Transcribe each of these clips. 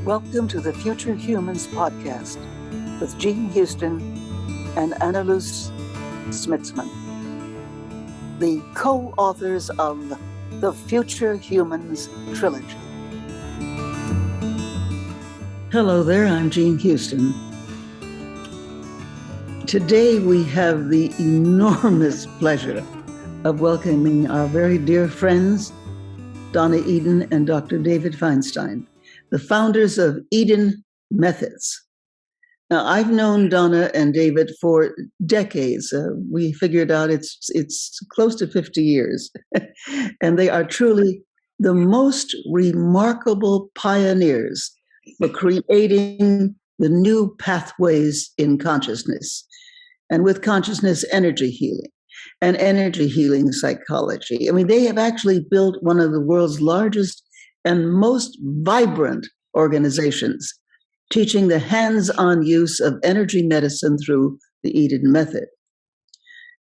Welcome to the Future Humans podcast with Jean Houston and Anneloes Smitsman, the co-authors of the Future Humans trilogy. Hello there, I'm Jean Houston. Today we have the enormous pleasure of welcoming our very dear friends, Donna Eden and Dr. David Feinstein, the founders of Eden Methods. Now, I've known Donna and David for decades. We figured out it's close to 50 years. And they are truly the most remarkable pioneers for creating the new pathways in consciousness. And with consciousness, energy healing and energy healing psychology. I mean, they have actually built one of the world's largest and most vibrant organizations, teaching the hands-on use of energy medicine through the Eden Method.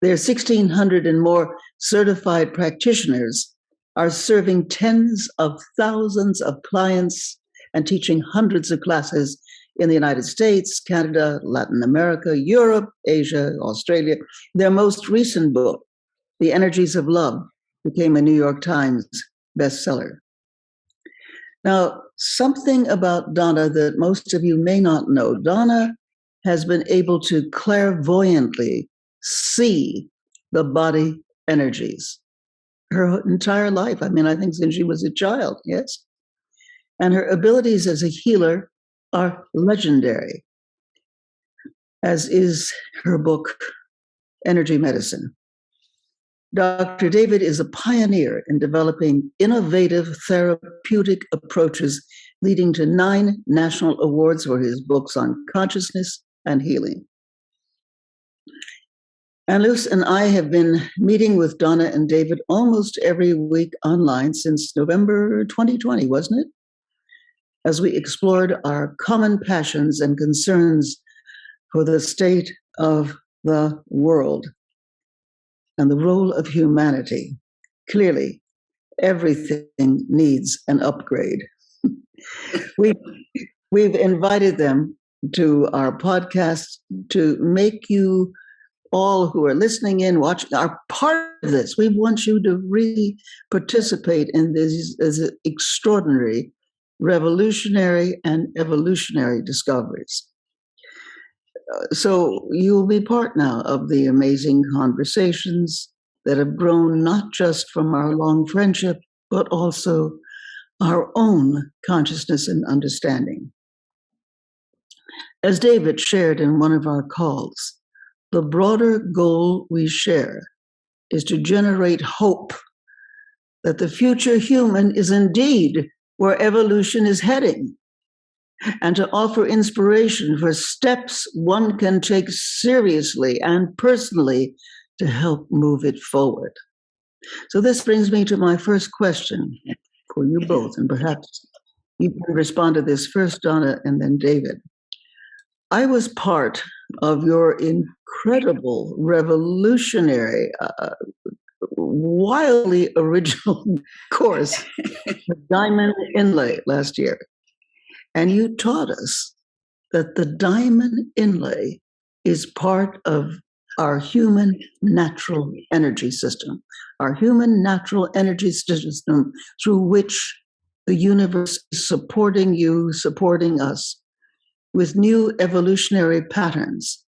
Their 1,600 and more certified practitioners are serving tens of thousands of clients and teaching hundreds of classes in the United States, Canada, Latin America, Europe, Asia, Australia. Their most recent book, The Energies of Love, became a New York Times bestseller. Now, something about Donna that most of you may not know. Donna has been able to clairvoyantly see the body energies her entire life. I mean, I think since she was a child, yes. And her abilities as a healer are legendary, as is her book, Energy Medicine. Dr. David is a pioneer in developing innovative therapeutic approaches, leading to 9 national awards for his books on consciousness and healing. Anneloes and I have been meeting with Donna and David almost every week online since November 2020, wasn't it? As we explored our common passions and concerns for the state of the world and the role of humanity. Clearly, everything needs an upgrade. We've invited them to our podcast to make you all who are listening in, watching, are part of this. We want you to really participate in these extraordinary, revolutionary, and evolutionary discoveries. So you will be part now of the amazing conversations that have grown not just from our long friendship, but also our own consciousness and understanding. As David shared in one of our calls, the broader goal we share is to generate hope that the future human is indeed where evolution is heading, and to offer inspiration for steps one can take seriously and personally to help move it forward. So this brings me to my first question for you both, and perhaps you can respond to this first, Donna, and then David. I was part of your incredible, revolutionary, wildly original course, the Diamond Inlay, last year. And you taught us that the diamond inlay is part of our human natural energy system, our human natural energy system through which the universe is supporting you, supporting us with new evolutionary patterns,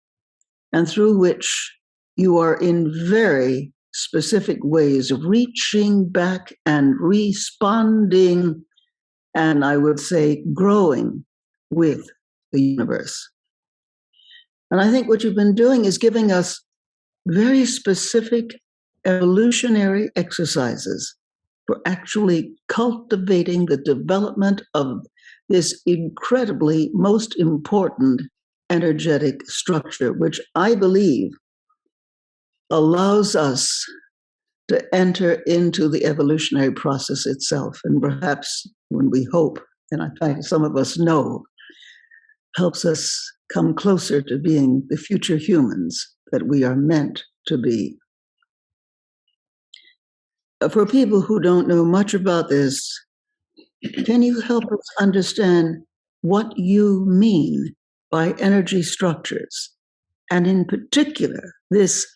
and through which you are in very specific ways reaching back and responding, and I would say growing with the universe. And I think what you've been doing is giving us very specific evolutionary exercises for actually cultivating the development of this incredibly most important energetic structure, which I believe allows us to enter into the evolutionary process itself. And perhaps when we hope, and I think some of us know, helps us come closer to being the future humans that we are meant to be. For people who don't know much about this, can you help us understand what you mean by energy structures, and in particular, this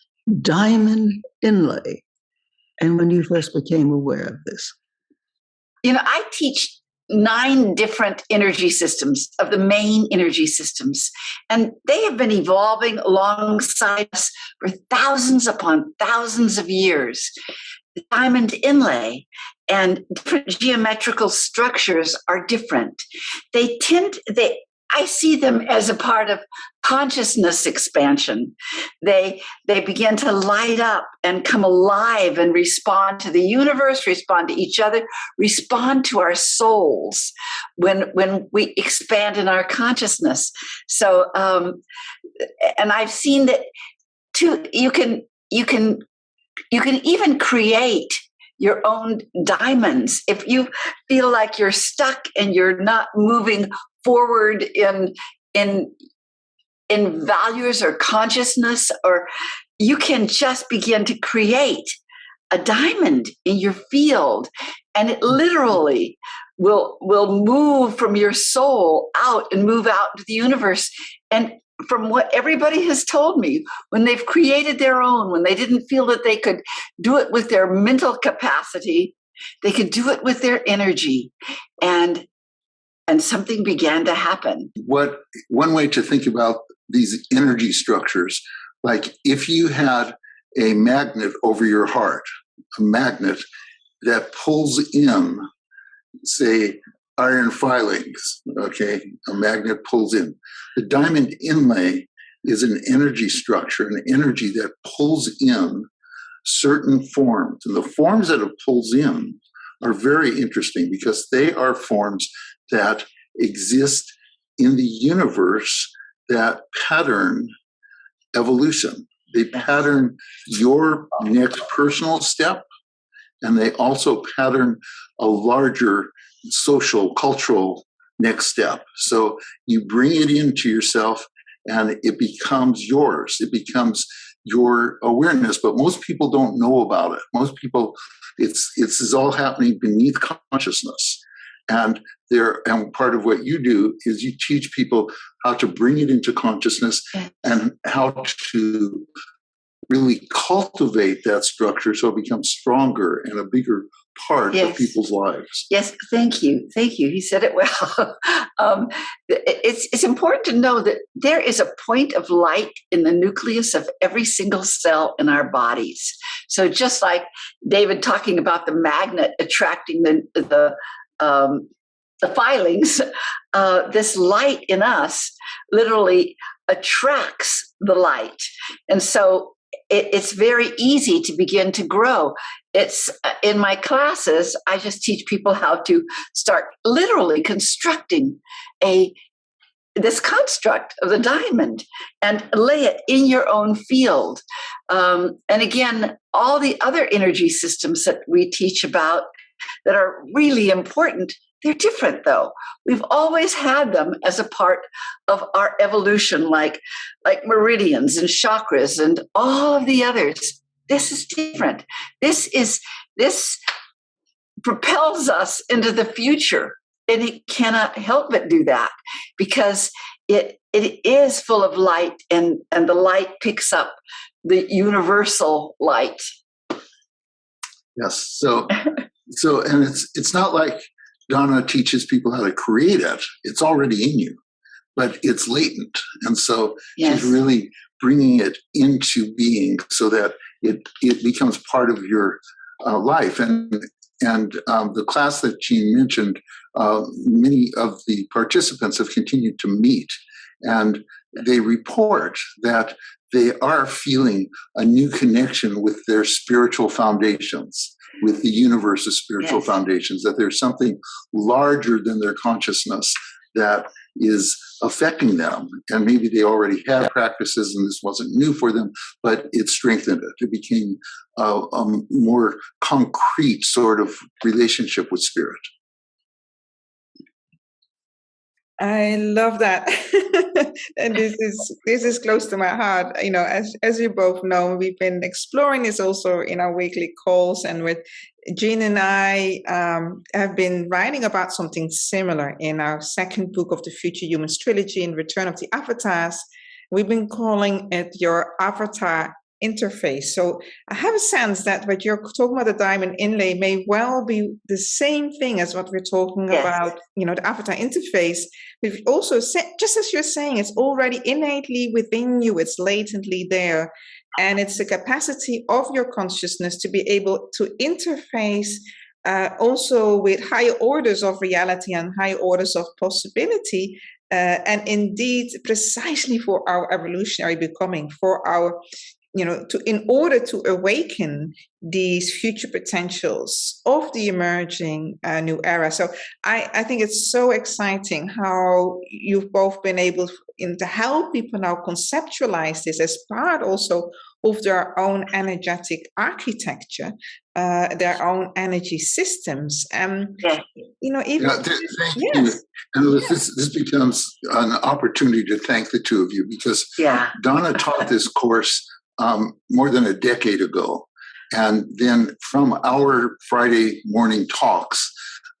diamond inlay, and when you first became aware of this. I teach 9 different energy systems of the main energy systems, and they have been evolving alongside us for thousands upon thousands of years. The diamond inlay and different geometrical structures are different. I see them as a part of consciousness expansion. They begin to light up and come alive and respond to the universe, respond to each other, respond to our souls when we expand in our consciousness. So, and I've seen that too. You can even create your own diamonds if you feel like you're stuck and you're not moving forward in values or consciousness, or you can just begin to create a diamond in your field, and it literally will move from your soul out and move out to the universe. And from what everybody has told me, when they've created their own, when they didn't feel that they could do it with their mental capacity, they could do it with their energy, and something began to happen. One way to think about these energy structures, like if you had a magnet over your heart, a magnet that pulls in, say, iron filings, okay, a magnet pulls in. The diamond inlay is an energy structure, an energy that pulls in certain forms. And the forms that it pulls in are very interesting because they are forms that exist in the universe that pattern evolution. They pattern your next personal step, and they also pattern a larger social, cultural next step. So you bring it into yourself and it becomes yours. It becomes your awareness, but most people don't know about it. Most people, it's all happening beneath consciousness. And part of what you do is you teach people how to bring it into consciousness and how to really cultivate that structure so it becomes stronger and a bigger part of people's lives. Yes, thank you. Thank you. He said it well. It's important to know that there is a point of light in the nucleus of every single cell in our bodies. So just like David talking about the magnet attracting the filings, this light in us literally attracts the light. And so it's very easy to begin to grow. It's in my classes, I just teach people how to start literally constructing this construct of the diamond and lay it in your own field. And again, all the other energy systems that we teach about that are really important, they're different though. We've always had them as a part of our evolution, like meridians and chakras and all of the others. This is different. This propels us into the future, and it cannot help but do that because it is full of light, and the light picks up the universal light. Yes. So and it's not like Donna teaches people how to create it. It's already in you, but it's latent. And so she's really bringing it into being so that it becomes part of your life. And the class that Jean mentioned, many of the participants have continued to meet, and they report that they are feeling a new connection with their spiritual foundations, with the universe's spiritual foundations, that there's something larger than their consciousness that is affecting them. And maybe they already had practices and this wasn't new for them, but it strengthened it. It became a more concrete sort of relationship with spirit. I love that. And this is close to my heart. You know, as you both know, we've been exploring this also in our weekly calls, and with Jean and I have been writing about something similar in our second book of the Future Humans trilogy, in Return of the Avatars. We've been calling it your avatar interface. So I have a sense that what you're talking about, the diamond inlay, may well be the same thing as what we're talking about, you know, the avatar interface. We've also said, just as you're saying, it's already innately within you, it's latently there. And it's the capacity of your consciousness to be able to interface also with higher orders of reality and higher orders of possibility. And indeed, precisely for our evolutionary becoming, for our, you know, in order to awaken these future potentials of the emerging new era. So I think it's so exciting how you've both been able to help people now conceptualize this as part also of their own energetic architecture, their own energy systems. You know, even thank you. And this becomes an opportunity to thank the two of you, because Donna taught this course more than a decade ago. And then from our Friday morning talks,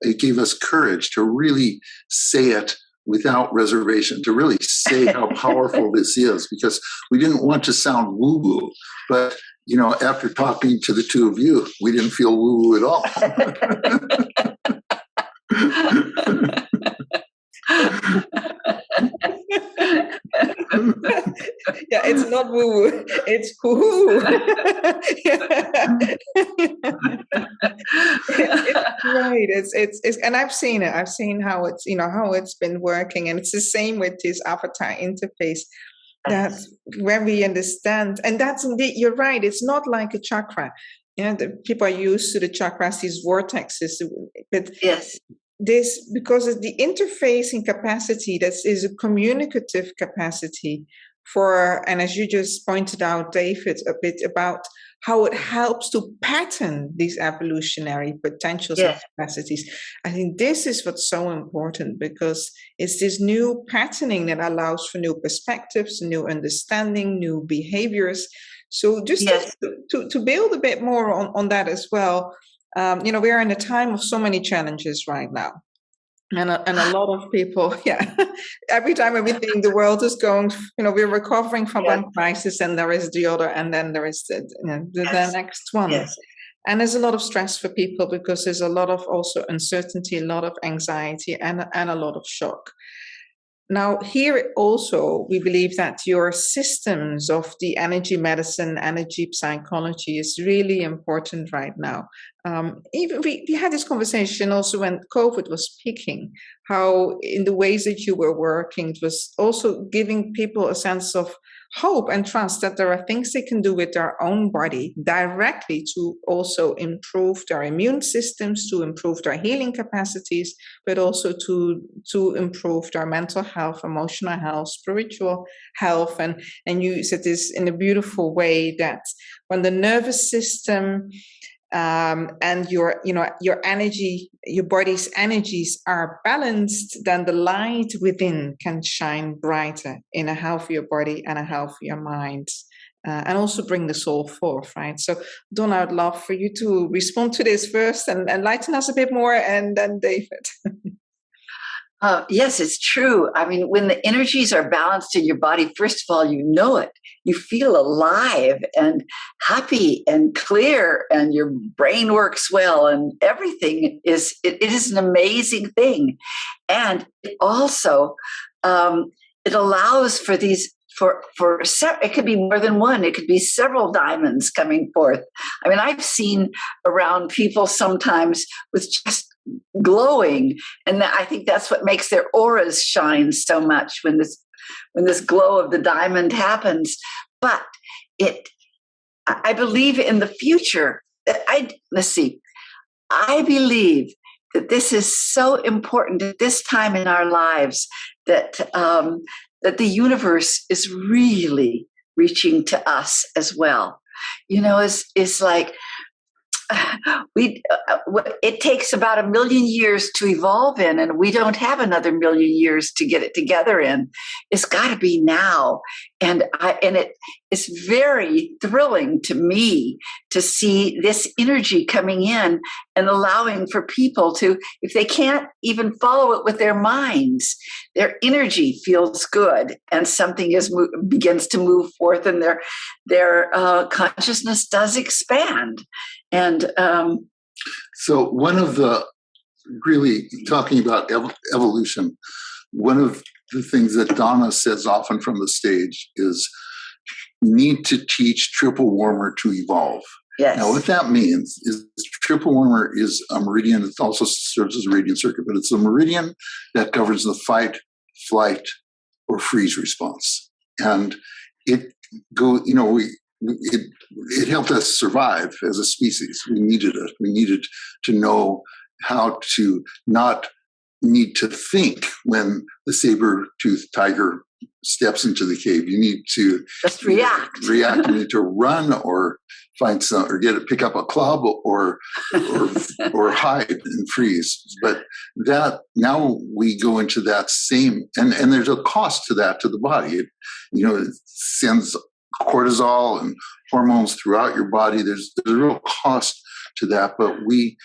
it gave us courage to really say it without reservation, to really say how powerful this is, because we didn't want to sound woo-woo. But, you know, after talking to the two of you, we didn't feel woo-woo at all. Yeah, it's not woo-woo, it's woo-hoo. It's great. It's and I've seen it. I've seen how it's, you know, how it's been working, and it's the same with this avatar interface. That's where we understand, and that's indeed, you're right. It's not like a chakra. You know, the people are used to the chakras, these vortexes, but this, because of the interfacing capacity, that is a communicative capacity for, and as you just pointed out, David, a bit about how it helps to pattern these evolutionary potentials and capacities. I think this is what's so important, because it's this new patterning that allows for new perspectives, new understanding, new behaviors. So just to build a bit more on that as well, you know, we're in a time of so many challenges right now. And a lot of people, every time we think the world is going, you know, we're recovering from one crisis, and there is the other, and then there is the next one. And there's a lot of stress for people, because there's a lot of also uncertainty, a lot of anxiety, and a lot of shock. Now, here also, we believe that your systems of the energy medicine, energy psychology is really important right now. Even we had this conversation also when COVID was peaking, how in the ways that you were working, it was also giving people a sense of hope and trust that there are things they can do with their own body directly to also improve their immune systems, to improve their healing capacities, but also to improve their mental health, emotional health, spiritual health. And you said this in a beautiful way, that when the nervous system and your energy, your body's energies are balanced, then the light within can shine brighter in a healthier body and a healthier mind, and also bring the soul forth, right? So, Donna, I'd love for you to respond to this first and enlighten us a bit more, and then David. Yes, it's true. I mean, when the energies are balanced in your body, first of all, you know it. You feel alive and happy and clear, and your brain works well, and everything is, it is an amazing thing. And it also, it allows for these, it could be more than one, it could be several diamonds coming forth. I mean, I've seen around people sometimes with just glowing, and I think that's what makes their auras shine so much when this glow of the diamond happens. But I believe in the future. I believe that this is so important at this time in our lives, that that the universe is really reaching to us as well. You know, it's like it takes about 1 million years to evolve in, and we don't have another 1 million years to get it together in. It's got to be now, and it's very thrilling to me to see this energy coming in and allowing for people to, if they can't even follow it with their minds, their energy feels good, and something begins to move forth, and their consciousness does expand. And so one of the, really talking about evolution, one of the things that Donna says often from the stage is need to teach triple warmer to evolve. yes. Now, what that means is triple warmer is a meridian. It also serves as a radiant circuit, but it's a meridian that governs the fight, flight, or freeze response. And it helped us survive as a species. We needed it. We needed to know how to not need to think when the saber-toothed tiger steps into the cave. You need to just react. You need to run or find pick up a club or hide and freeze. But that now we go into that same, and there's a cost to that to the body. It sends cortisol and hormones throughout your body. There's a real cost to that, but we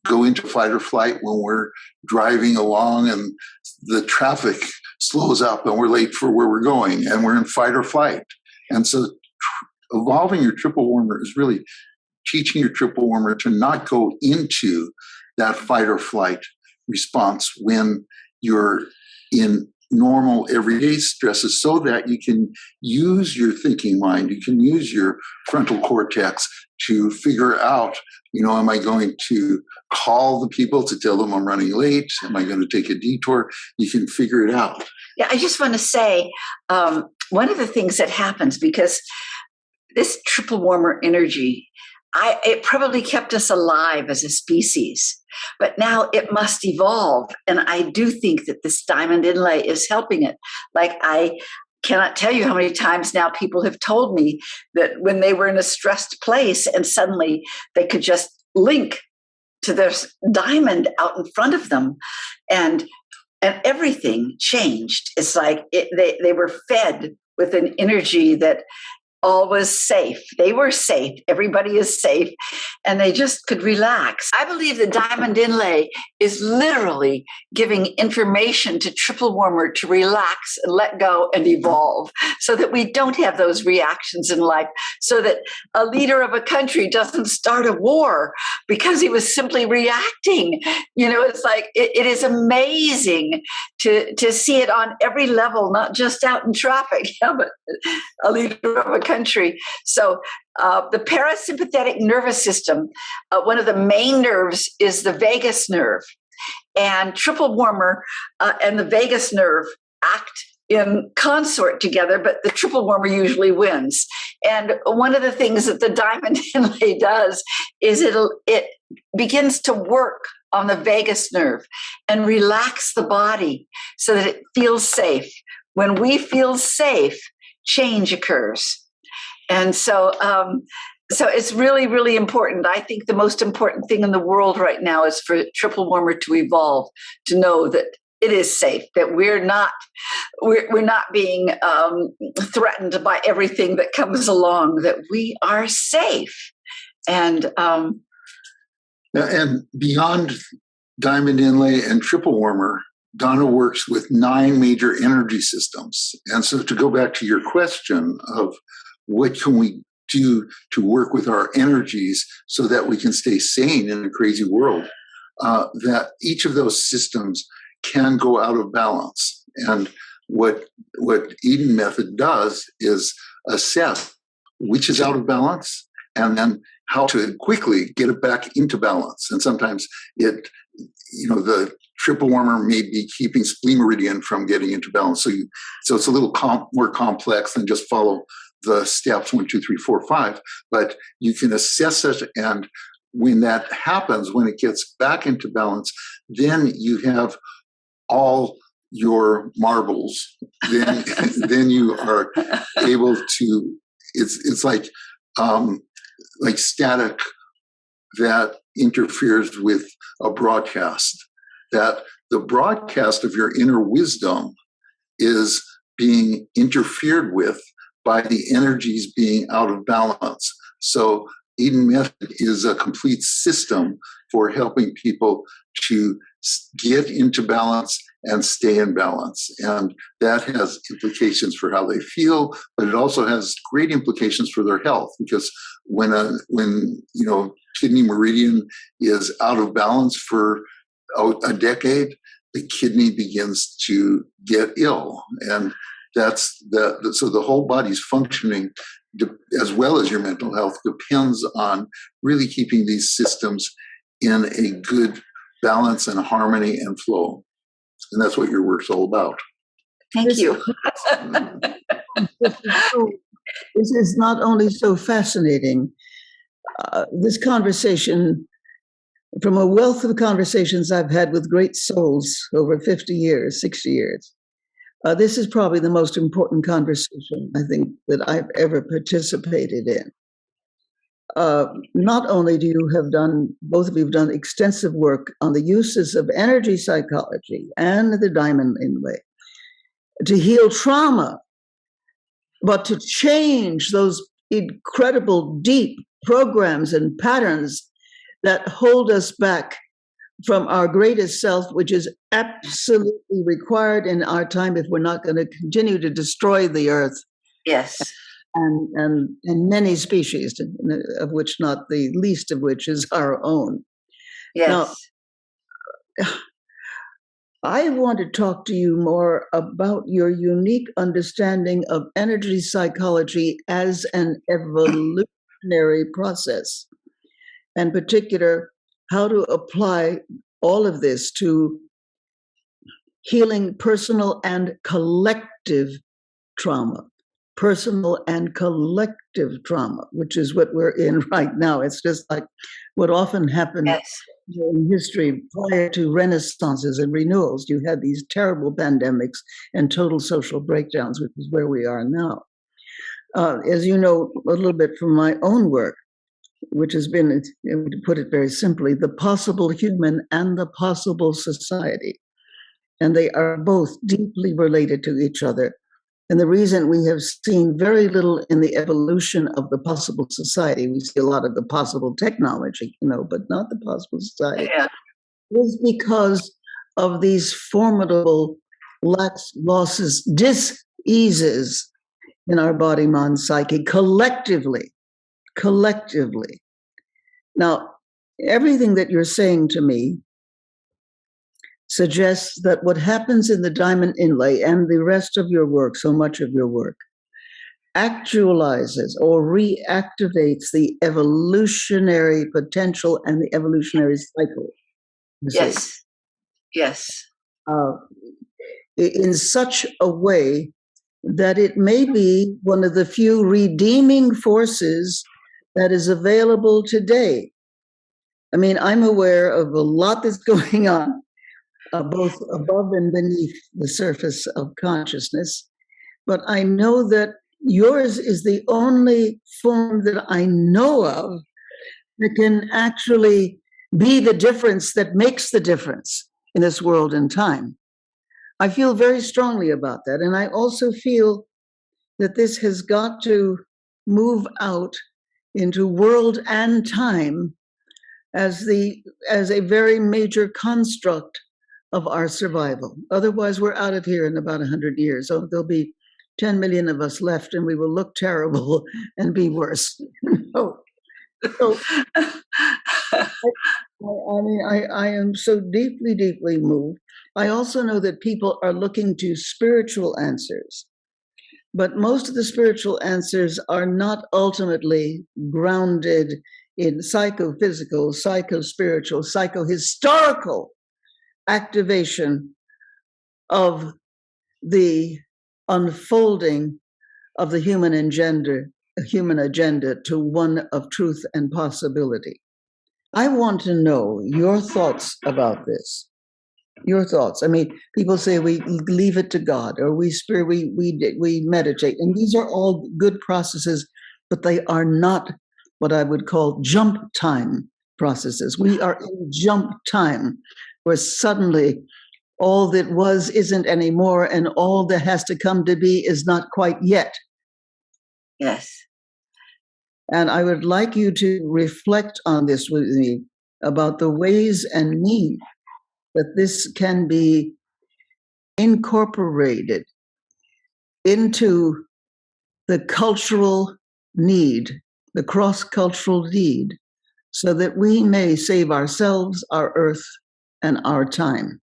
go into fight or flight when we're driving along and the traffic slows up and we're late for where we're going and we're in fight or flight. And so evolving your triple warmer is really teaching your triple warmer to not go into that fight or flight response when you're in normal everyday stresses, so that you can use your thinking mind, you can use your frontal cortex to figure out, am I going to call the people to tell them I'm running late? Am I going to take a detour? You can figure it out. Yeah, I just want to say one of the things that happens, because this triple warmer energy, it probably kept us alive as a species, but now it must evolve. And I do think that this diamond inlay is helping it. Like, I cannot tell you how many times now people have told me that when they were in a stressed place and suddenly they could just link to their diamond out in front of them, and everything changed. It's like they were fed with an energy that all was safe. They were safe. Everybody is safe. And they just could relax. I believe the diamond inlay is literally giving information to triple warmer to relax and let go and evolve, so that we don't have those reactions in life, so that a leader of a country doesn't start a war because he was simply reacting. It's like, it is amazing to see it on every level, not just out in traffic, but a leader of a country. So the parasympathetic nervous system, one of the main nerves is the vagus nerve, and triple warmer and the vagus nerve act in consort together, but the triple warmer usually wins. And one of the things that the diamond inlay does is it begins to work on the vagus nerve and relax the body so that it feels safe. When we feel safe, change occurs. And so it's really, really important. I think the most important thing in the world right now is for triple warmer to evolve, to know that it is safe, that we're not being threatened by everything that comes along, that we are safe. And beyond diamond inlay and triple warmer, Donna works with 9 major energy systems. And so to go back to your question of what can we do to work with our energies so that we can stay sane in a crazy world, that each of those systems can go out of balance. And what Eden method does is assess which is out of balance and then how to quickly get it back into balance. And sometimes the triple warmer may be keeping spleen meridian from getting into balance. So it's a little more complex than just follow the steps 1, 2, 3, 4, 5. But you can assess it, and when that happens, when it gets back into balance, then you have all your marbles. Then you are able to. It's like static that interferes with a broadcast, that the broadcast of your inner wisdom is being interfered with by the energies being out of balance. So Eden Method is a complete system for helping people to get into balance and stay in balance. And that has implications for how they feel, but it also has great implications for their health, because when kidney meridian is out of balance for a decade, the kidney begins to get ill. And so the whole body's functioning, as well as your mental health, depends on really keeping these systems in a good balance and harmony and flow. And that's what your work's all about. Thank you. This is not only so fascinating, this conversation, from a wealth of conversations I've had with great souls over 50 years, 60 years, this is probably the most important conversation, I think, that I've ever participated in. Not only do you have done, both of you have done extensive work on the uses of energy psychology and the diamond inlay to heal trauma, but to change those incredible deep programs and patterns that hold us back from our greatest self, which is absolutely required in our time if we're not going to continue to destroy the earth. Yes. And many species, of which not the least of which is our own. Yes. Now, I want to talk to you more about your unique understanding of energy psychology as an evolutionary process, and in particular, how to apply all of this to healing personal and collective trauma. Personal and collective trauma, which is what we're in right now. It's just like what often happened in history prior to renaissances and renewals. You had these terrible pandemics and total social breakdowns, which is where we are now. As you know, a little bit from my own work, which has been, to put it very simply, the possible human and the possible society. And they are both deeply related to each other. And the reason we have seen very little in the evolution of the possible society, we see a lot of the possible technology, but not the possible society, is because of these formidable losses, dis-eases in our body, mind, psyche, collectively. Now, everything that you're saying to me suggests that what happens in the diamond inlay and the rest of your work, so much of your work, actualizes or reactivates the evolutionary potential and the evolutionary cycle. Yes. In such a way that it may be one of the few redeeming forces that is available today. I mean, I'm aware of a lot that's going on, both above and beneath the surface of consciousness. But I know that yours is the only form that I know of that can actually be the difference that makes the difference in this world and time. I feel very strongly about that. And I also feel that this has got to move out into world and time as a very major construct of our survival. Otherwise, we're out of here in about 100 years. So there'll be 10 million of us left, and we will look terrible and be worse. I am so deeply, deeply moved. I also know that people are looking to spiritual answers, but most of the spiritual answers are not ultimately grounded in psychophysical, psychospiritual, psychohistorical activation of the unfolding of the human agenda to one of truth and possibility. I want to know your thoughts about this. Your thoughts. I mean, people say we leave it to God, or we meditate, and these are all good processes, but they are not what I would call jump time processes. We are in jump time, where suddenly all that was isn't anymore, and all that has to come to be is not quite yet. Yes. And I would like you to reflect on this with me about the ways and means that this can be incorporated into the cultural need, the cross-cultural need, so that we may save ourselves, our earth, and our time.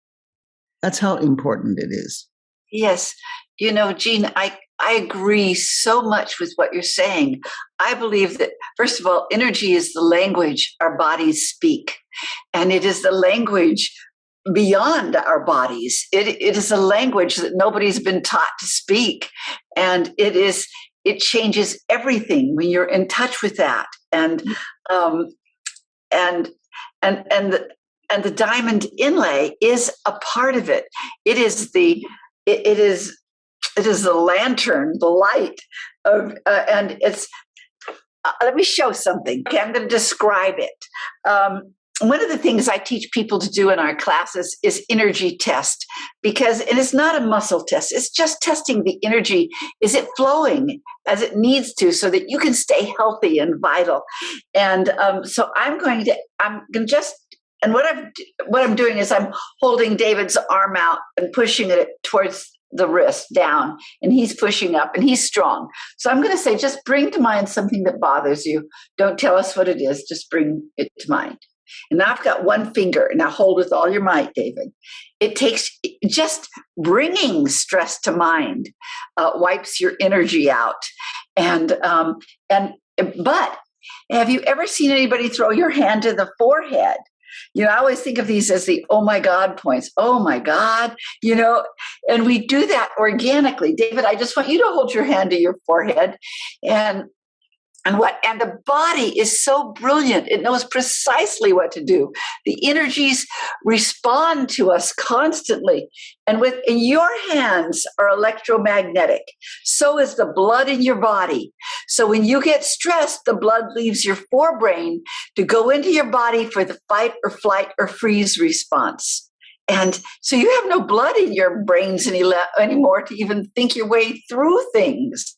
That's how important it is. Yes. You know, Jean, I agree so much with what you're saying. I believe that, first of all, energy is the language our bodies speak, and it is the language beyond our bodies. It is a language that nobody's been taught to speak, and it changes everything when you're in touch with that. And the diamond inlay is a part of it. It is the lantern, the light of, and it's. Let me show something. Okay, I'm going to describe it. One of the things I teach people to do in our classes is energy test, because it is not a muscle test. It's just testing the energy. Is it flowing as it needs to, so that you can stay healthy and vital? And so I'm going to just, and what I'm doing is I'm holding David's arm out and pushing it towards the wrist down, and he's pushing up, and he's strong. So I'm going to say, just bring to mind something that bothers you. Don't tell us what it is. Just bring it to mind. And now I've got one finger. Now hold with all your might, David. It takes just bringing stress to mind, wipes your energy out. But have you ever seen anybody throw your hand to the forehead? You know, I always think of these as the oh my God points. Oh my God, you know, and we do that organically. David, I just want you to hold your hand to your forehead, and the body is so brilliant. It knows precisely what to do. The energies respond to us constantly. And your hands are electromagnetic. So is the blood in your body. So when you get stressed, the blood leaves your forebrain to go into your body for the fight or flight or freeze response. And so you have no blood in your brains anymore to even think your way through things.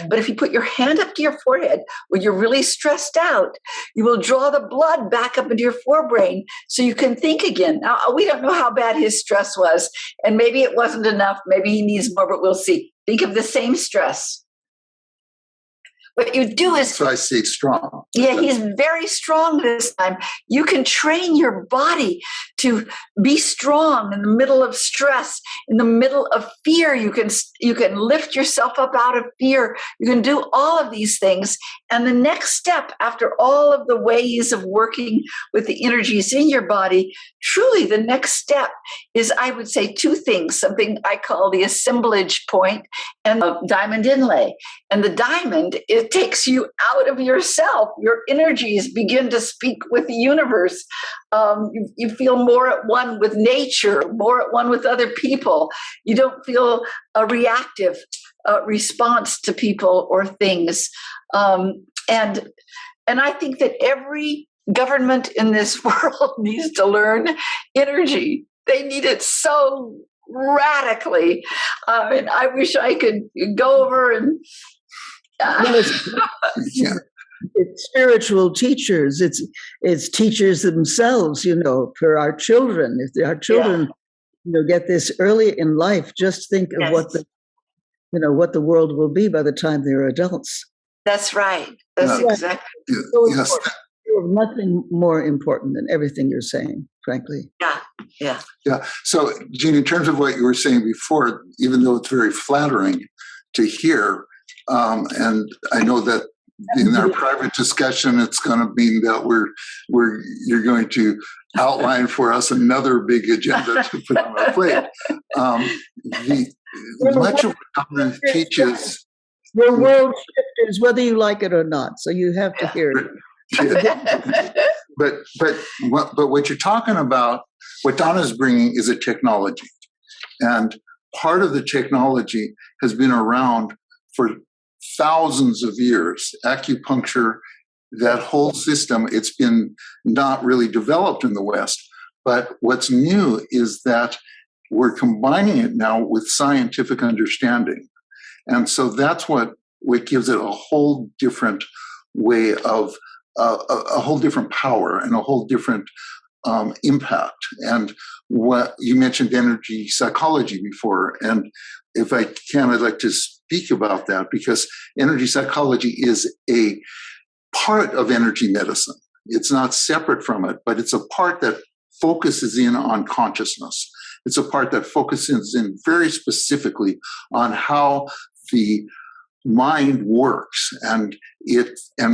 But if you put your hand up to your forehead when you're really stressed out, you will draw the blood back up into your forebrain so you can think again. Now, we don't know how bad his stress was, and maybe it wasn't enough. Maybe he needs more, but we'll see. Think of the same stress. What you do is... So I see strong. Yeah, he's very strong this time. You can train your body to be strong in the middle of stress, in the middle of fear. You can lift yourself up out of fear. You can do all of these things. And the next step, after all of the ways of working with the energies in your body, truly the next step is, I would say, two things, something I call the assemblage point and the diamond inlay. And the diamond, it takes you out of yourself. Your energies begin to speak with the universe. You feel more at one with nature, more at one with other people. You don't feel a reactive response to people or things. And I think that every government in this world needs to learn energy. They need it so radically. And I wish I could go over and... It's spiritual teachers. It's teachers themselves, you know, for our children. If our children, get this early in life, just think of what the world will be by the time they're adults. That's right. That's exactly. Yes. Nothing more important than everything you're saying, frankly. Yeah. So, Jean, in terms of what you were saying before, even though it's very flattering to hear, and I know that in our private discussion, it's going to mean that you're going to outline for us another big agenda to put on our plate. Much of what Donna teaches, we're world shifters, whether you like it or not. So you have to hear it. but what you're talking about, what Donna's bringing, is a technology, and part of the technology has been around for thousands of years. Acupuncture That whole system, it's been not really developed in the West. But what's new is that we're combining it now with scientific understanding. And so that's what gives it a whole different way of, a whole different power and a whole different impact. And what you mentioned energy psychology before. And if I can, I'd like to speak about that, because energy psychology is a part of energy medicine. It's not separate from it, but it's a part that focuses in on consciousness. It's a part that focuses in very specifically on how the mind works. And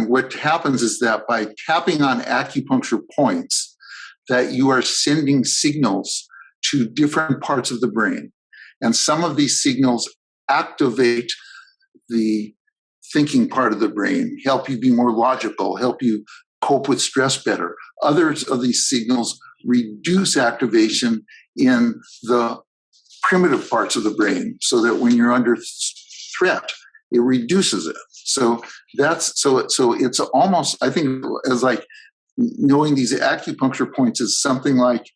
what happens is that by tapping on acupuncture points, that you are sending signals to different parts of the brain. And some of these signals activate the thinking part of the brain, help you be more logical, help you cope with stress better. Others of these signals reduce activation in the primitive parts of the brain, so that when you're under threat, it reduces it. So it's almost, I think, as like knowing these acupuncture points is something like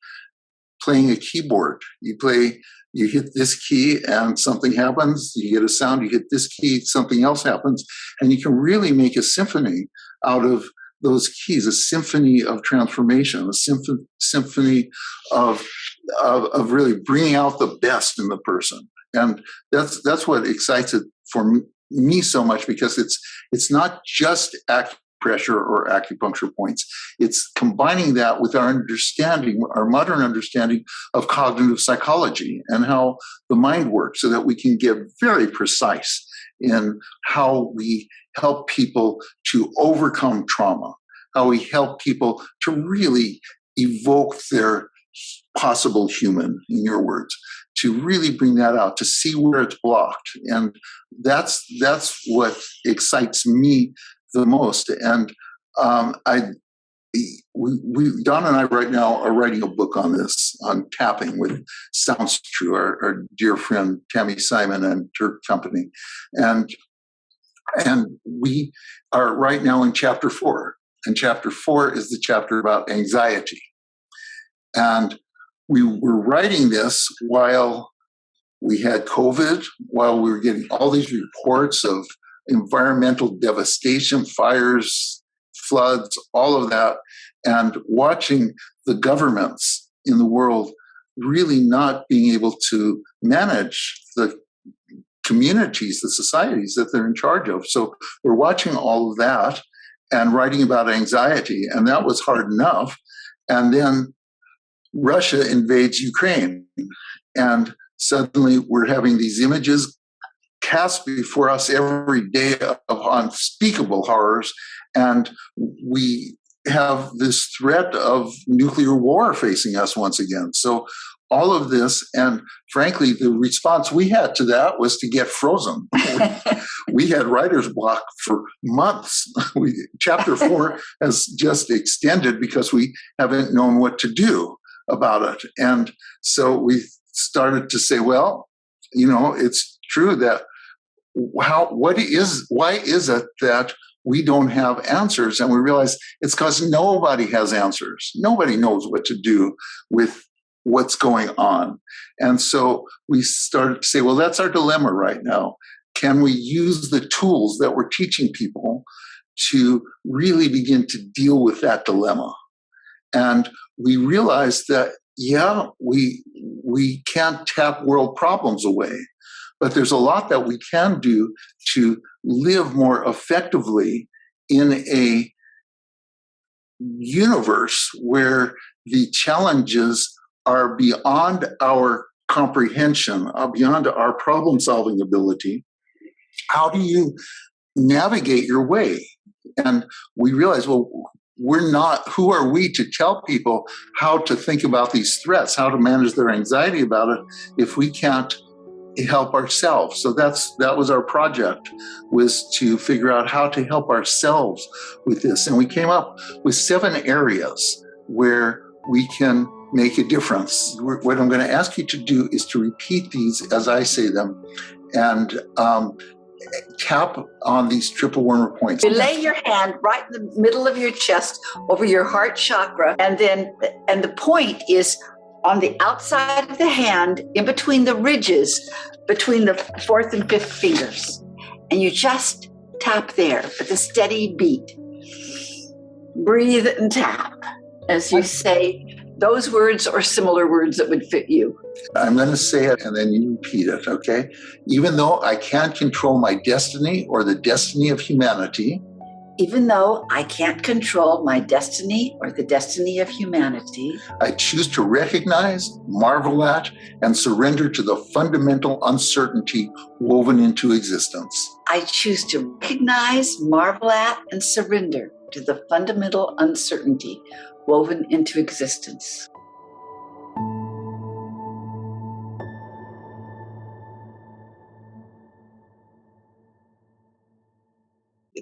playing a keyboard. You hit this key and something happens, you get a sound, you hit this key, something else happens, and you can really make a symphony out of those keys, a symphony of transformation, a symphony of really bringing out the best in the person. And that's what excites it for me so much, because it's not just acupressure or acupuncture points. It's combining that with our understanding, our modern understanding of cognitive psychology and how the mind works, so that we can get very precise in how we help people to overcome trauma, how we help people to really evoke their possible human, in your words, to really bring that out, to see where it's blocked. And that's what excites me the most. And Donna and I right now are writing a book on this, on tapping, with Sounds True, our dear friend Tammy Simon and her company. And we are right now in chapter 4. And chapter 4 is the chapter about anxiety. And we were writing this while we had COVID, while we were getting all these reports of environmental devastation, fires, floods, all of that, and watching the governments in the world really not being able to manage the communities, the societies that they're in charge of. So we're watching all of that and writing about anxiety, and that was hard enough. And then Russia invades Ukraine, and suddenly we're having these images cast before us every day of unspeakable horrors, and we have this threat of nuclear war facing us once again. So all of this, and frankly, the response we had to that was to get frozen. We had writer's block for months. Chapter 4 has just extended because we haven't known what to do about it. And so we started to say, well, it's true that why is it that we don't have answers? And we realized it's because nobody has answers. Nobody knows what to do with what's going on. And so we started to say, well, that's our dilemma right now. Can we use the tools that we're teaching people to really begin to deal with that dilemma? And we realized that, yeah, we can't tap world problems away, but there's a lot that we can do to live more effectively in a universe where the challenges are beyond our comprehension, beyond our problem-solving ability. How do you navigate your way? And we realize, well, who are we to tell people how to think about these threats, how to manage their anxiety about it, if we can't help ourselves? So that was our project, was to figure out how to help ourselves with this. And we came up with 7 areas where we can make a difference. What I'm going to ask you to do is to repeat these as I say them. And tap on these triple wormer points. You lay your hand right in the middle of your chest over your heart chakra, and the point is on the outside of the hand, in between the ridges, between the fourth and fifth fingers. And you just tap there with a steady beat. Breathe and tap as you say those words or similar words that would fit you. I'm going to say it and then you repeat it, okay? Even though I can't control my destiny or the destiny of humanity. Even though I can't control my destiny or the destiny of humanity, I choose to recognize, marvel at, and surrender to the fundamental uncertainty woven into existence. I choose to recognize, marvel at, and surrender to the fundamental uncertainty woven into existence.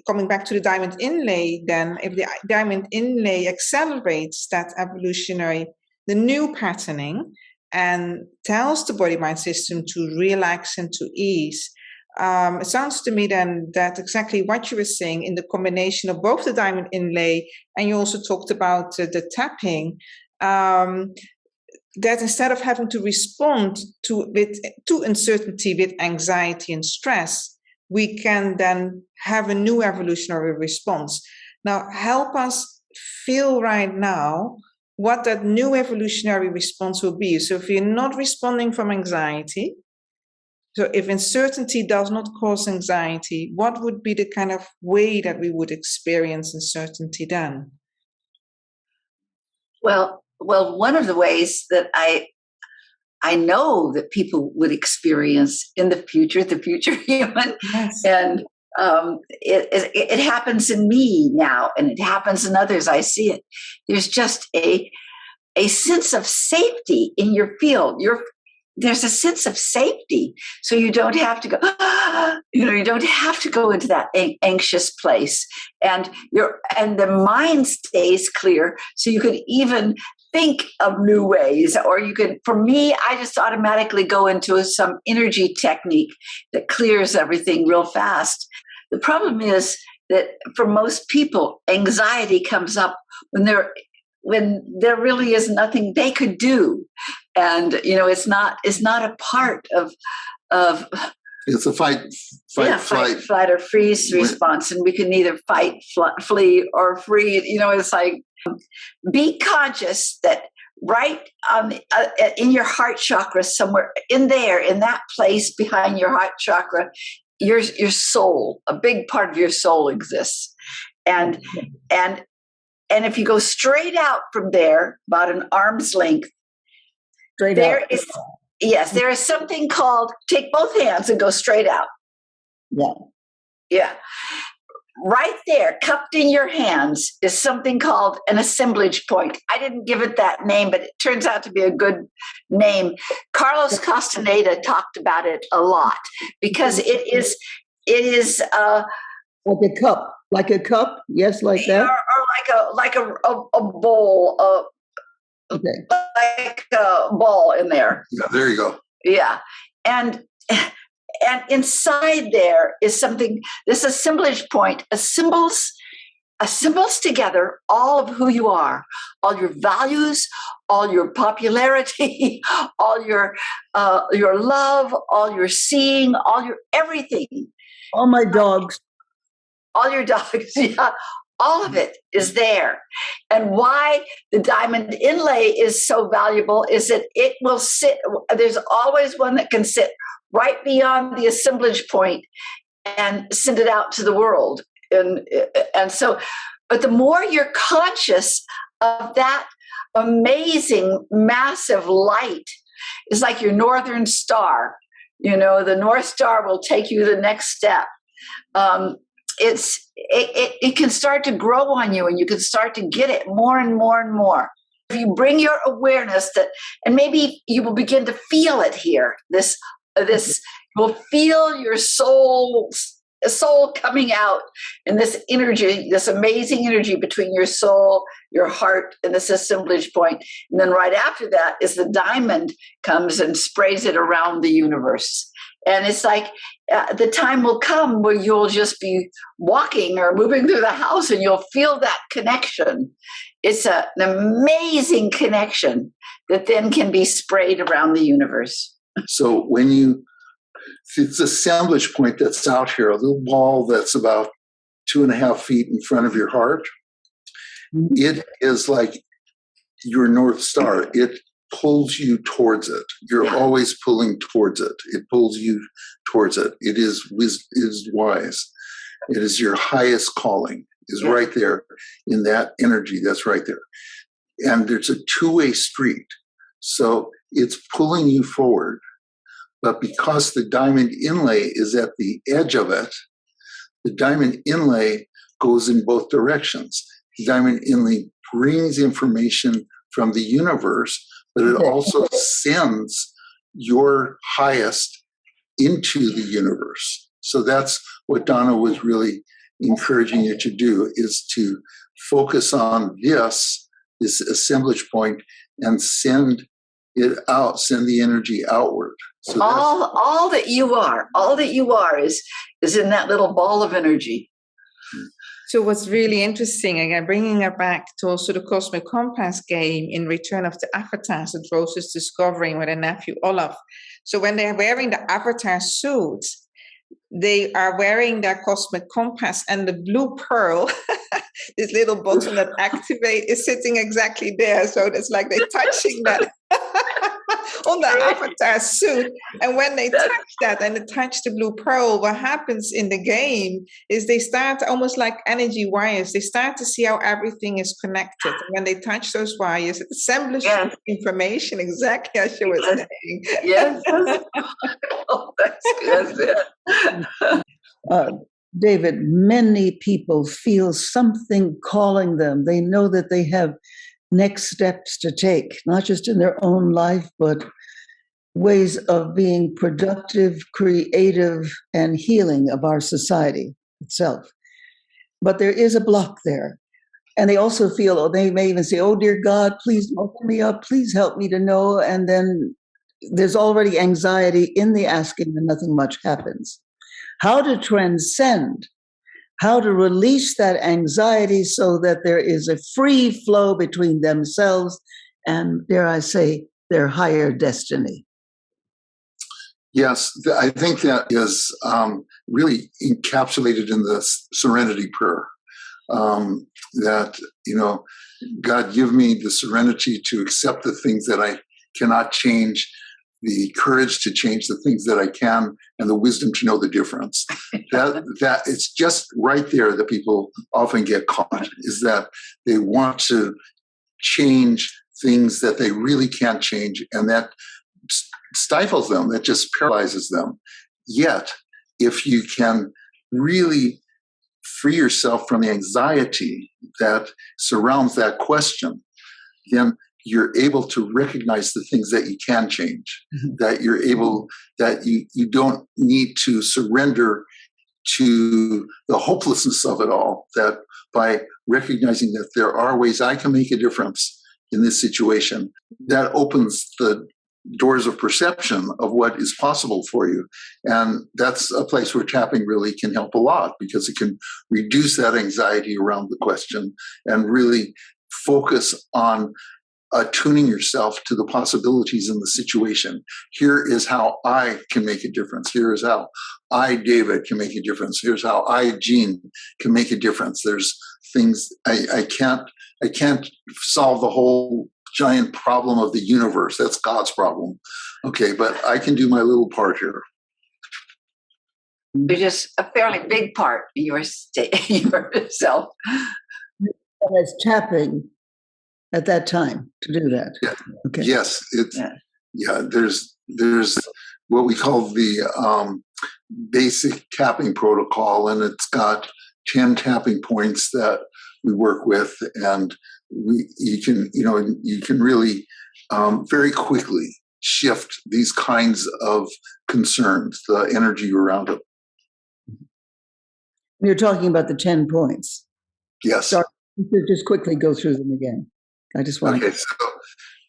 Coming back to the diamond inlay, then, if the diamond inlay accelerates that evolutionary, the new patterning, and tells the body-mind system to relax and to ease, it sounds to me then that exactly what you were saying in the combination of both the diamond inlay, and you also talked about the tapping, that instead of having to respond to uncertainty with anxiety and stress, we can then have a new evolutionary response. Now, help us feel right now what that new evolutionary response will be. So if you're not responding from anxiety, so if uncertainty does not cause anxiety, what would be the kind of way that we would experience uncertainty then? Well, one of the ways that I know that people would experience in the future human, Yes. And it happens in me now, and it happens in others. I see it. There's just a sense of safety in your field. There's a sense of safety, so you don't have to go. You don't have to go into that anxious place, and the mind stays clear, so you can even think of new ways, or you could. For me, I just automatically go into some energy technique that clears everything real fast. The problem is that for most people, anxiety comes up when there really is nothing they could do, and it's not a part of. It's a fight, flight, or freeze response, and we can either fight, flee, or freeze. It's like, be conscious that right on in your heart chakra, somewhere in that place behind your heart chakra, your soul, a big part of your soul exists, and if you go straight out from there, about an arm's length, there is something called, take both hands and go straight out. Yeah. Right there, cupped in your hands, is something called an assemblage point. I didn't give it that name, but it turns out to be a good name. Carlos Castaneda talked about it a lot because it is like a cup, yes, like that, or like a bowl, okay, like a ball in there. Yeah, there you go. Yeah, and inside there is something. This assemblage point assembles together all of who you are, all your values, all your popularity, all your love, all your seeing, all your everything. all my dogs. All your dogs, yeah. All of it is there. And why the diamond inlay is so valuable is that it will sit, there's always one that can sit right beyond the assemblage point and send it out to the world. And so, but the more you're conscious of that amazing, massive light, is like your northern star. The North Star will take you the next step. It can start to grow on you, and you can start to get it more and more and more. If you bring your awareness and maybe you will begin to feel it here. This will feel your soul coming out, and this energy, this amazing energy between your soul, your heart, and this assemblage point. And then right after that is the diamond comes and sprays it around the universe. And it's like the time will come where you'll just be walking or moving through the house and you'll feel that connection. It's an amazing connection that then can be sprayed around the universe. So it's assemblage point that's out here, a little ball that's about 2.5 feet in front of your heart. It is like your North Star. It pulls you towards it. You're always pulling towards it. It pulls you towards it. It is wise. It is your highest calling, is right there in that energy that's right there. And there's a two-way street. So it's pulling you forward. But because the diamond inlay is at the edge of it, the diamond inlay goes in both directions. The diamond inlay brings information from the universe, but it also sends your highest into the universe. So that's what Donna was really encouraging you to do, is to focus on this assemblage point and send it out, send the energy outward. So all that you are is in that little ball of energy. So what's really interesting, again, bringing it back to also the Cosmic Compass game in Return of the Avatars that Rose is discovering with her nephew Olaf. So when they're wearing the avatar suits, they are wearing their Cosmic Compass, and the blue pearl, this little button that activates, is sitting exactly there. So it's like they're touching that on the avatar suit. And when they touch that and they touch the blue pearl, what happens in the game is they start, almost like energy wires, they start to see how everything is connected. And when they touch those wires, it assembles information exactly as you were saying. Yes. Oh, that's it. David, many people feel something calling them. They know that they have next steps to take, not just in their own life, but ways of being productive, creative, and healing of our society itself. But there is a block there. And they also feel, or they may even say, oh, dear God, please open me up. Please help me to know. And then there's already anxiety in the asking and nothing much happens. How to transcend, how to release that anxiety so that there is a free flow between themselves and, dare I say, their higher destiny. Yes, I think that is really encapsulated in the Serenity Prayer. That, God, give me the serenity to accept the things that I cannot change, the courage to change the things that I can, and the wisdom to know the difference. That it's just right there that people often get caught, is that they want to change things that they really can't change, and that stifles them, that just paralyzes them. Yet, if you can really free yourself from the anxiety that surrounds that question, then you're able to recognize the things that you can change, that you're able, that you don't need to surrender to the hopelessness of it all, that by recognizing that there are ways I can make a difference in this situation, that opens the doors of perception of what is possible for you. And that's a place where tapping really can help a lot, because it can reduce that anxiety around the question and really focus on attuning yourself to the possibilities in the situation. Here is how I can make a difference. Here is how I, David, can make a difference. Here's how I, Jean, can make a difference. There's things I can't solve the whole giant problem of the universe. That's God's problem. Okay, but I can do my little part here. You're just a fairly big part in yourself. And it's tapping at that time to do that. Yeah. Okay. Yes, there's what we call the basic tapping protocol, and it's got 10 tapping points that we work with, and you can really very quickly shift these kinds of concerns, the energy around it. You're talking about the 10 points. Yes. Sorry, just quickly go through them again. I just want Okay, so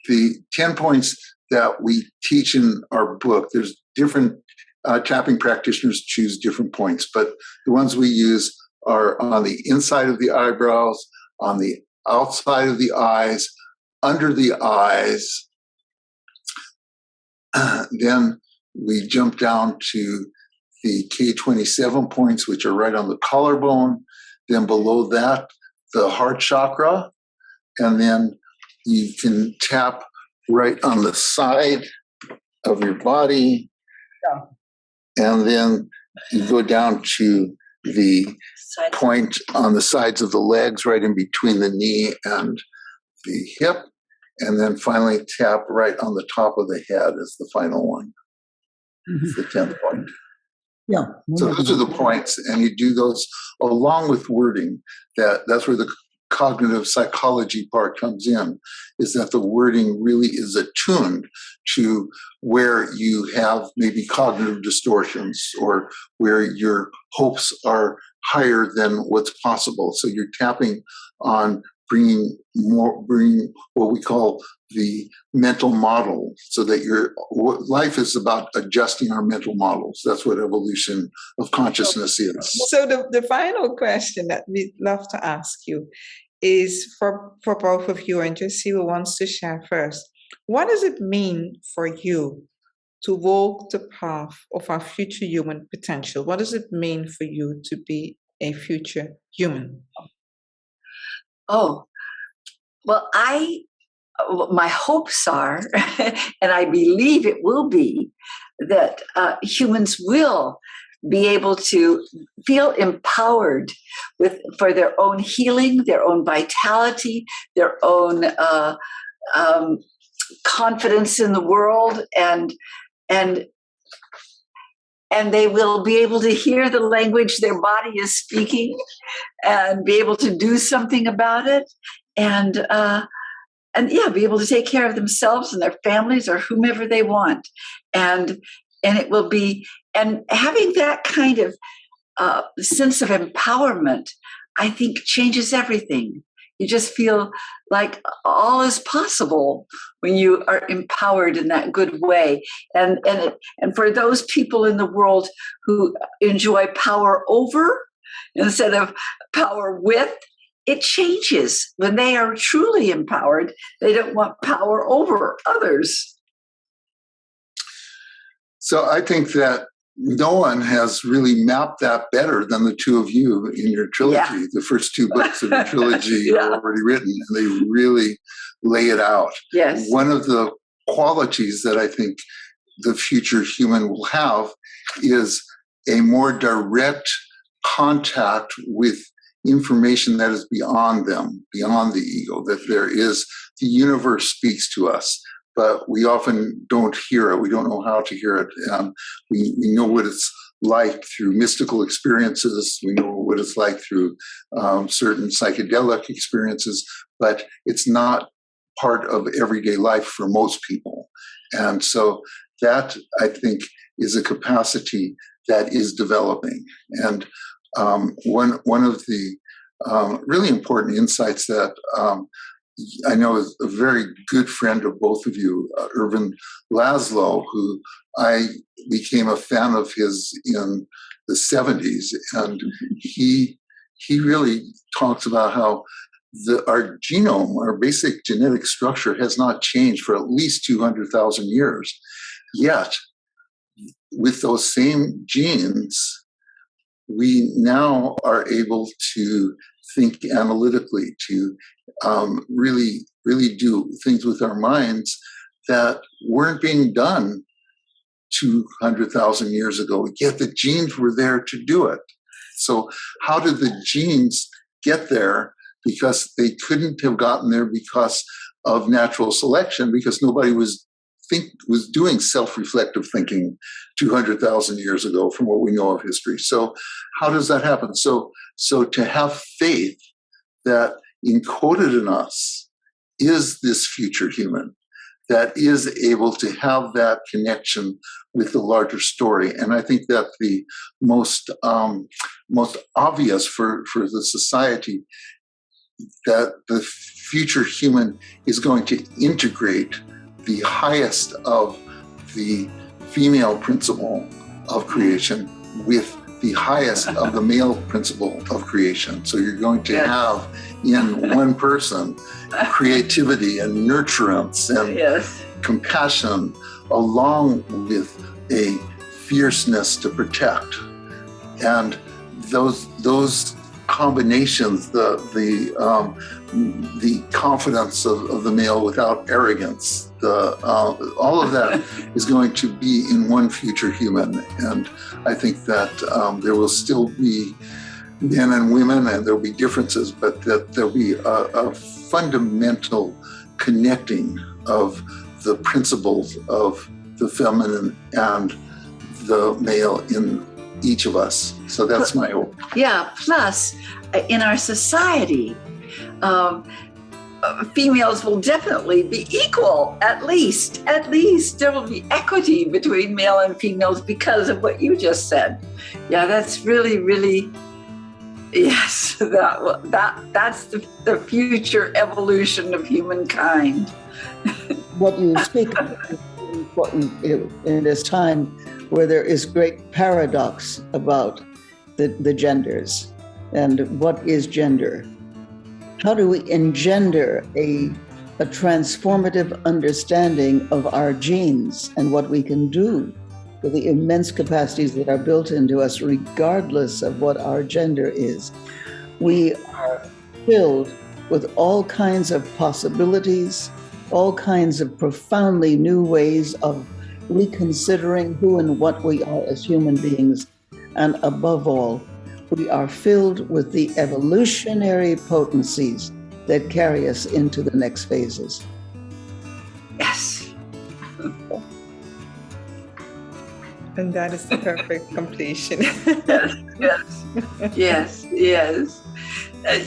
the 10 points that we teach in our book, there's different tapping practitioners choose different points, but the ones we use are on the inside of the eyebrows, on the outside of the eyes, under the eyes. Then we jump down to the K27 points, which are right on the collarbone. Then below that, the heart chakra. And then you can tap right on the side of your body. Yeah. And then you go down to the point on the sides of the legs, right in between the knee and the hip. And then finally tap right on the top of the head as the final one. It's the 10th point. Yeah. So those are the points, and you do those along with wording. That's where the cognitive psychology part comes in, is that the wording really is attuned to where you have maybe cognitive distortions or where your hopes are higher than what's possible. So you're tapping on bringing what we call the mental model, so that your life is about adjusting our mental models. That's what evolution of consciousness is. So the final question that we'd love to ask you is for both of you, and just see who wants to share first. What does it mean for you to walk the path of our future human potential? What does it mean for you to be a future human? Oh, well, my hopes are, and I believe it will be, that humans will be able to feel empowered for their own healing, their own vitality, their own confidence in the world, and they will be able to hear the language their body is speaking and be able to do something about it, and be able to take care of themselves and their families or whomever they want. And it will be, and having that kind of sense of empowerment, I think, changes everything. You just feel like all is possible when you are empowered in that good way. And for those people in the world who enjoy power over instead of power with, it changes. When they are truly empowered, they don't want power over others. So I think that no one has really mapped that better than the two of you in your trilogy. Yeah. The first two books of the trilogy are already written, and they really lay it out. Yes. One of the qualities that I think the future human will have is a more direct contact with information that is beyond them, beyond the ego, that the universe speaks to us, but we often don't hear it. We don't know how to hear it. We know what it's like through mystical experiences. We know what it's like through certain psychedelic experiences, but it's not part of everyday life for most people. And so that, I think, is a capacity that is developing. And one of the really important insights that I know is a very good friend of both of you, Ervin Laszlo, who I became a fan of his in the 70s. And he really talks about how our genome, our basic genetic structure, has not changed for at least 200,000 years. Yet, with those same genes, we now are able to think analytically, to really do things with our minds that weren't being done 200,000 years ago. Yet the genes were there to do it. So how did the genes get there? Because they couldn't have gotten there because of natural selection, because nobody was doing self-reflective thinking 200,000 years ago from what we know of history. So how does that happen? So to have faith that encoded in us is this future human that is able to have that connection with the larger story. And I think that the most obvious for the society, that the future human is going to integrate the highest of the female principle of creation with the highest of the male principle of creation. So you're going to have in one person creativity and nurturance and compassion, along with a fierceness to protect. And those combinations, the confidence of the male without arrogance, all of that is going to be in one future human. And I think that there will still be men and women, and there'll be differences, but that there'll be a fundamental connecting of the principles of the feminine and the male in each of us. So that's my hope. Yeah, plus in our society, females will definitely be equal, at least there will be equity between male and females because of what you just said. Yeah, that's really, yes, that's the future evolution of humankind. What you speak of is important in this time where there is great paradox about the genders. And what is gender? How do we engender a transformative understanding of our genes and what we can do with the immense capacities that are built into us, regardless of what our gender is? We are filled with all kinds of possibilities, all kinds of profoundly new ways of reconsidering who and what we are as human beings. And above all, we are filled with the evolutionary potencies that carry us into the next phases. Yes. And that is the perfect completion. Yes.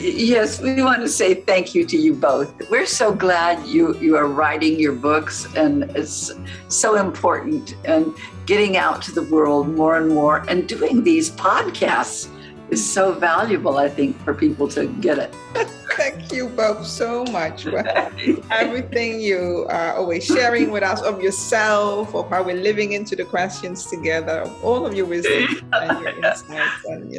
Yes, we want to say thank you to you both. We're so glad you are writing your books, and it's so important, and getting out to the world more and more, and doing these podcasts is so valuable, I think, for people to get it. Thank you both so much for everything you are always sharing with us of yourself, of how we're living into the questions together, of all of your wisdom and your insights. And